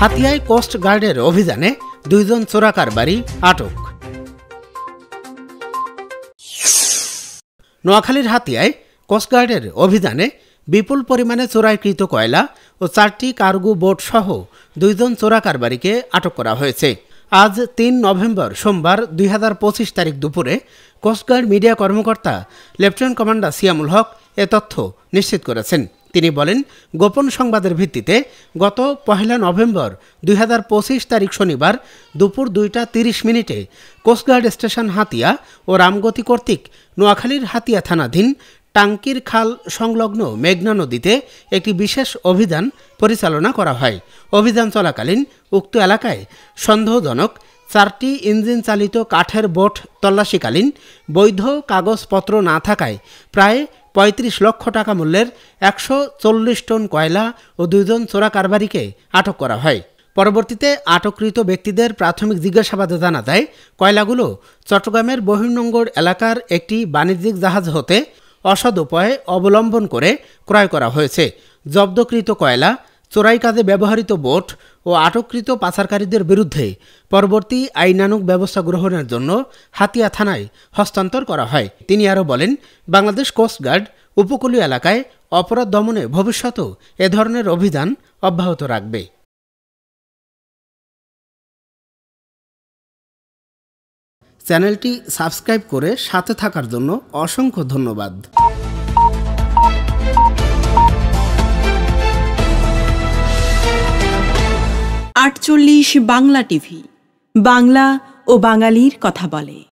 হাতিয়ায় coast গার্ডের অভিযানে 2 জন চোরা কারবারি আটক। নোয়াখালীর হাতিয়ায় কোস্টগার্ডের অভিযানে বিপুল পরিমাণে চোরাইকৃত কয়লা ও 4টি কার্গো বোট সহ 2 জন চোরা কারবারিকে আটক করা হয়েছে। আজ 3 নভেম্বর সোমবার 2025 তারিখ দুপুরে কোস্টগার্ড মিডিয়া কর্মকর্তা লেফটেন্যান্ট কমান্ডার সিয়ামুল হক এ তথ্য নিশ্চিত করেছেন। তিনি বলেন, গোপন সংবাদের ভিত্তিতে গত 1 নভেম্বর 2025 তারিখ শনিবার দুপুর 2টা 30 মিনিটে কোস্টগার্ড স্টেশন হাতিয়া ও রামগতি কর্তৃক নোয়াখালীর হাতিয়া থানাধীন টাঙ্কির খাল সংলগ্ন মেঘনা নদীতে একটি বিশেষ অভিযান পরিচালনা করা হয়। অভিযান চলাকালীন উক্ত এলাকায় সন্দেহজনক 4টি ইঞ্জিন চালিত কাঠের বোট তল্লাশিকালীন বৈধ কাগজপত্র না থাকায় প্রায় 35 লক্ষ টাকা মূল্যের 140 টন কয়লা ও 2 জন চোরা কারবারিকে আটক করা হয়। পরবর্তীতে আটককৃত ব্যক্তিদের প্রাথমিক জিজ্ঞাসাবাদে জানা যায়, কয়লাগুলো চট্টগ্রামের বহির্নোঙর এলাকার একটি বাণিজ্যিক জাহাজ হতে অসৎ উপায়ে অবলম্বন করে ক্রয় করা হয়েছে। জব্দকৃত কয়লা, চোরাই কাজে ব্যবহৃত বোট ও আটককৃত পাচারকারীদের বিরুদ্ধে পরবর্তী আইনানুগ ব্যবস্থা গ্রহণের জন্য হাতিয়া থানায় হস্তান্তর করা হয়। তিনি আরও বলেন, বাংলাদেশ কোস্টগার্ড উপকূলীয় এলাকায় অপরাধ দমনে ভবিষ্যতেও এ ধরনের অভিযান অব্যাহত রাখবে। চ্যানেলটি সাবস্ক্রাইব করে সাথে থাকার জন্য অসংখ্য ধন্যবাদ। 48 বাংলা টিভি, বাংলা ও বাঙালির কথা বলে।